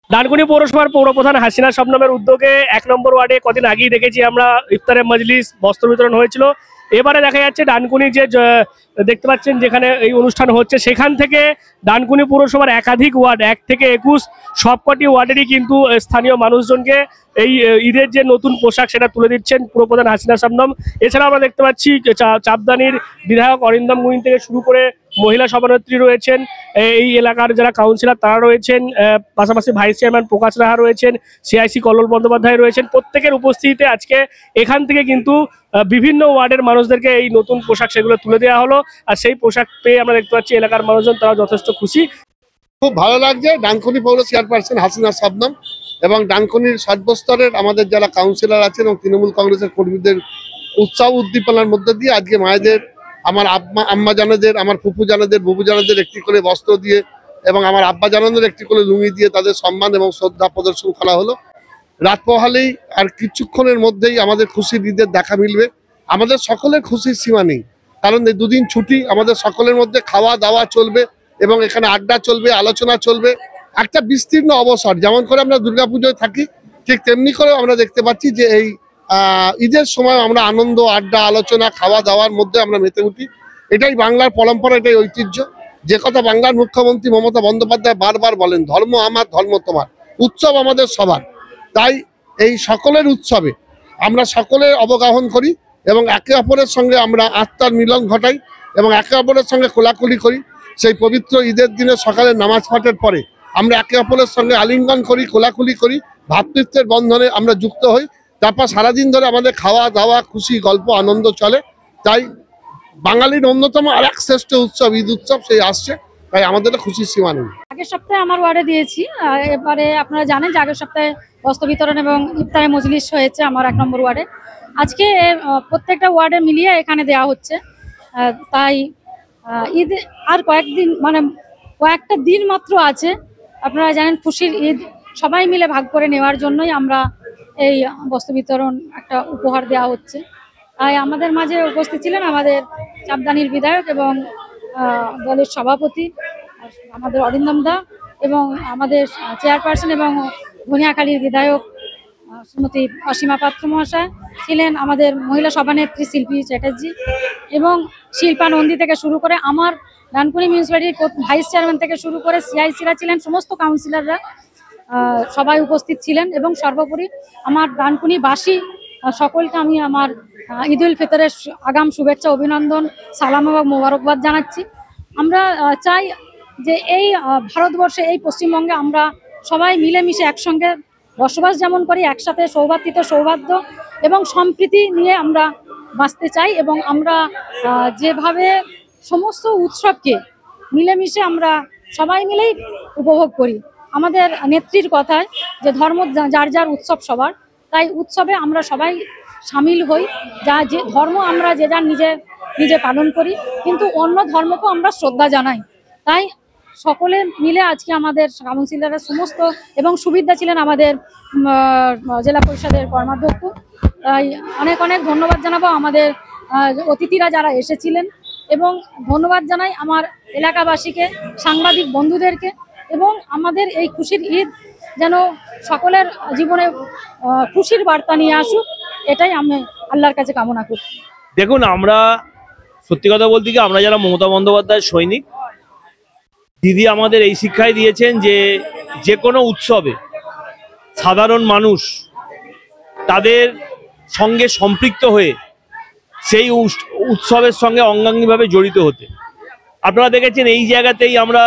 ডানকুনি পৌরসভার পৌরপ্রধান হাসিনা শবনমের উদ্যোগে ১ নম্বর ওয়ার্ডে কদিন আগেই দেখেছি আমরা ইফতারের মজলিস বস্ত্র বিতরণ হয়েছিল। এবারে দেখা যাচ্ছে ডানকুনি যে দেখতে পাচ্ছেন যেখানে এই অনুষ্ঠান হচ্ছে সেখান থেকে ডানকুনি পৌরসভার একাধিক ওয়ার্ড ১ থেকে ২১ সবকটি ওয়ার্ডেরই কিন্তু স্থানীয় মানুষজনকে এই ঈদের যে নতুন পোশাক সেটা তুলে দিচ্ছেন পুরপ্রধান হাসিনা শবনম। এছাড়া আমরা দেখতে পাচ্ছি চাপদানির বিধায়ক অরিন্দম গুইন থেকে শুরু করে মহিলা সভানেত্রী রয়েছেন, এই এলাকার যারা কাউন্সিলর তারা রয়েছেন, পাশাপাশি ভাইস চেয়ারম্যান প্রকাশ রাহা রয়েছেন, সিআইসি কল্লোল বন্দ্যোপাধ্যায় রয়েছেন। প্রত্যেকের উপস্থিতিতে আজকে এখান থেকে কিন্তু বিভিন্ন ওয়ার্ডের মানুষদেরকে এই নতুন পোশাক সেগুলো তুলে দেওয়া হলো। আর সেই পোশাক পেয়ে আমরা দেখতে পাচ্ছি এলাকার মানুষজন তারা যথেষ্ট খুশি। খুব ভালো লাগছে ডানকুনি পৌর চেয়ারপারসন হাসিনা শবনম এবং ডানকুনির সর্বস্তরের আমাদের যারা কাউন্সিলর আছেন এবং তৃণমূল কংগ্রেসের কর্মীদের উৎসাহ উদ্দীপনার মধ্যে দিয়ে আজকে মায়েদের, আমার আম্মা জানাদের, আমার ফুফু জানাদের, বুবু জানাদের একটি করে বস্ত্র দিয়ে এবং আমার আব্বা জানাদের একটি করে লুঙ্গি দিয়ে তাদের সম্মান এবং শ্রদ্ধা প্রদর্শন করা হলো। রাত পোহালেই আর কিছুক্ষণের মধ্যেই আমাদের খুশির ঈদের দেখা মিলবে। আমাদের সকলের খুশির সীমা নেই, কারণ এই দুদিন ছুটি, আমাদের সকলের মধ্যে খাওয়া দাওয়া চলবে এবং এখানে আড্ডা চলবে, আলোচনা চলবে। একটা বিস্তীর্ণ অবসর, যেমন করে আমরা দুর্গাপুজোয় থাকি ঠিক তেমনি করে আমরা দেখতে পাচ্ছি যে এই ঈদের সময় আমরা আনন্দ, আড্ডা, আলোচনা, খাওয়া দাওয়ার মধ্যে আমরা মেতে উঠি। এটাই বাংলার পরম্পরা, এটাই ঐতিহ্য। যে কথা বাংলার মুখ্যমন্ত্রী মমতা বন্দ্যোপাধ্যায় বারবার বলেন, ধর্ম আমার, ধর্ম তোমার, উৎসব আমাদের সবার। তাই এই সকলের উৎসবে আমরা সকলের অবগাহন করি এবং একে অপরের সঙ্গে আমরা আত্মার মিলন ঘটাই এবং একে অপরের সঙ্গে কোলাকুলি করি। সেই পবিত্র ঈদের দিনে সকালে নামাজ পাঠের পরে আমরা একে অপরের সঙ্গে আলিঙ্গন করি, কোলাকুলি করি, ভ্রাতৃত্বের বন্ধনে আমরা যুক্ত হই। তারপর সারাদিন ধরে আমাদের খাওয়া দাওয়া, খুশি, গল্প, আনন্দ চলে। তাই বাঙালির অন্যতম আর এক শ্রেষ্ঠ উৎসব ঈদ উৎসব সেই আসছে, তাই আমাদের খুশির সীমা নেই। আগের সপ্তাহে আমার ওয়ার্ডে দিয়েছি, এবারে আপনারা জানেন যে আগের সপ্তাহে বস্ত্র বিতরণ এবং ইফতারের মজলিস হয়েছে আমার ১ নম্বর ওয়ার্ডে। আজকে প্রত্যেকটা ওয়ার্ডে মিলিয়ে এখানে দেওয়া হচ্ছে। তাই ঈদ আর কয়েকটা দিন মাত্র আছে। আপনারা জানেন খুশির ঈদ সবাই মিলে ভাগ করে নেওয়ার জন্যই আমরা এই বস্ত্র বিতরণ একটা উপহার দেওয়া হচ্ছে। তাই আমাদের মাঝে উপস্থিত ছিলেন আমাদের চাপদানির বিধায়ক এবং দলের সভাপতি আমাদের অরিন্দম দা এবং আমাদের চেয়ারপারসন এবং ধনিয়াখালীর বিধায়ক শ্রীমতী অসীমা পাত্র মহাশয় ছিলেন, আমাদের মহিলা সভানেত্রী শিল্পী চ্যাটার্জি এবং শিল্পা নন্দী থেকে শুরু করে আমার ডানকুনি মিউনিসিপ্যালিটির ভাইস চেয়ারম্যান থেকে শুরু করে সিআইসিরা ছিলেন, সমস্ত কাউন্সিলররা সবাই উপস্থিত ছিলেন। এবং সর্বোপরি আমার ডানকুনিবাসী সকলকে আমি আমার ঈদ উল ফিতরের আগাম শুভেচ্ছা, অভিনন্দন, সালাম এবং মোবারকবাদ জানাচ্ছি। আমরা চাই যে এই ভারতবর্ষে, এই পশ্চিমবঙ্গে আমরা সবাই মিলেমিশে একসঙ্গে বসবাস যেমন করি, একসাথে সৌভাতৃত্ব, সৌহার্দ্য এবং সম্প্রীতি নিয়ে আমরা বাঁচতে চাই এবং আমরা যেভাবে সমস্ত উৎসবকে মিলেমিশে আমরা সবাই মিলেই উপভোগ করি। আমাদের নেত্রীর কথায় যে ধর্ম যার যার উৎসব সবার, তাই উৎসবে আমরা সবাই সামিল হই। যে ধর্ম আমরা যে যার নিজে পালন করি, কিন্তু অন্য ধর্মকেও আমরা শ্রদ্ধা জানাই। তাই সকলে মিলে আজকে আমাদের কাউন্সিলররা সমস্ত এবং সুবিধা ছিলেন আমাদের জেলা পরিষদের কর্মাধ্যক্ষ। তাই অনেক অনেক ধন্যবাদ জানাবো আমাদের অতিথিরা যারা এসেছিলেন এবং ধন্যবাদ জানাই আমার এলাকাবাসীকে, সাংবাদিক বন্ধুদেরকে এবং আমাদের এই খুশির ঈদ যেন সকলের জীবনে খুশির বার্তা নিয়ে আসুক, এটাই আমি আল্লাহর কাছে কামনা করি। দেখুন, আমরা সত্যি কথা বলতে কি, আমরা যারা মমতা বন্দ্যোপাধ্যায়ের সৈনিক, দিদি আমাদের এই শিক্ষাই দিয়েছেন যে কোনো উৎসবে সাধারণ মানুষ তাদের সঙ্গে সম্পৃক্ত হয়ে সেই উৎসবের সঙ্গে অঙ্গাঙ্গিভাবে জড়িত হতে। আপনারা দেখেছেন এই জায়গাতেই আমরা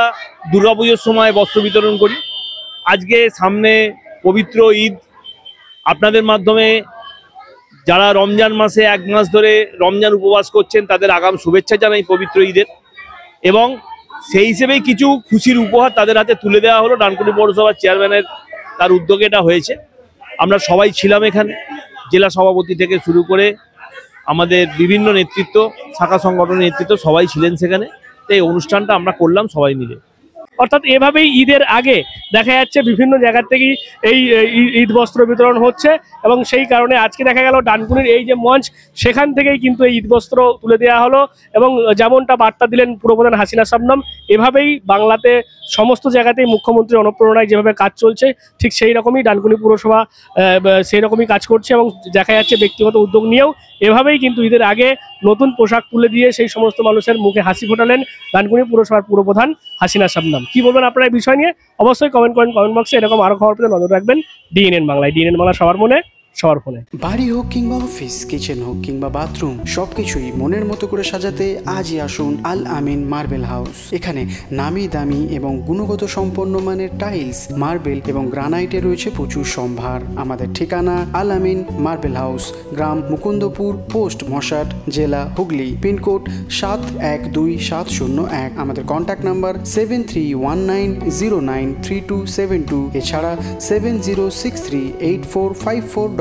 দুর্গাপুজোর সময় বস্ত্র বিতরণ করি। আজকে সামনে পবিত্র ঈদ, আপনাদের মাধ্যমে যারা রমজান মাসে 1 মাস ধরে রমজান উপবাস করছেন তাদের আগাম শুভেচ্ছা জানাই পবিত্র ঈদের। এবং সেই হিসেবেই কিছু খুশির উপহার তাদের হাতে তুলে দেওয়া হলো। ডানকুনি পৌরসভার চেয়ারম্যানের তার উদ্যোগে এটা হয়েছে। আমরা সবাই ছিলাম এখানে, জেলা সভাপতি থেকে শুরু করে আমাদের বিভিন্ন নেতৃত্ব, শাখা সংগঠনের নেতৃত্ব সবাই ছিলেন সেখানে। এই অনুষ্ঠানটা আমরা করলাম সবাই মিলে। অর্থাৎ এভাবেই ঈদের আগে দেখা যাচ্ছে বিভিন্ন জায়গা থেকেই এই ঈদ বস্ত্র বিতরণ হচ্ছে এবং সেই কারণে আজকে দেখা গেল ডানকুনির এই যে মঞ্চ সেখান থেকেই কিন্তু এই ঈদ বস্ত্র তুলে দেওয়া হলো এবং যেমনটা বার্তা দিলেন পুরপ্রধান হাসিনা শবনম, এভাবেই বাংলাতে সমস্ত জায়গাতেই মুখ্যমন্ত্রীর অনুপ্রেরণায় যেভাবে কাজ চলছে ঠিক সেই রকমই ডানকুনি পুরসভা সেই রকমই কাজ করছে এবং দেখা যাচ্ছে ব্যক্তিগত উদ্যোগ নিয়েও এভাবেই কিন্তু ঈদের আগে নতুন পোশাক তুলে দিয়ে সেই সমস্ত মানুষের মুখে হাসি ফোটালেন ডানকুনি পুরসভার পুরপ্রধান হাসিনা শবনম। কি বলবেন আপনারা এই বিষয় নিয়ে অবশ্যই কমেন্ট করেন কমেন্ট বক্সে। এরকম আরো খবর পেতে নজর রাখবেন ডিএনএন বাংলায়। ডিএনএন বাংলা সবার মনে সবার ফোনে। বাড়ি হোক কিংবা অফিস, কিচেন হোক কিংবা বাথরুম, সবকিছুই মনের মতো করে সাজাতে আজই আসুন আল আমিন মার্বেল হাউস। এখানে নামি দামি এবং গুণগত সম্পন্ন মানের টাইলস, মার্বেল এবং গ্রানাইটে রয়েছে প্রচুর সম্ভার। আমাদের ঠিকানা আল আমিন মার্বেল হাউস, গ্রাম মুকুন্দপুর, পোস্ট মশাট, জেলা হুগলি, পিনকোড 712701। আমাদের কন্ট্যাক্ট নাম্বার 7319093272, এছাড়া 7063845499।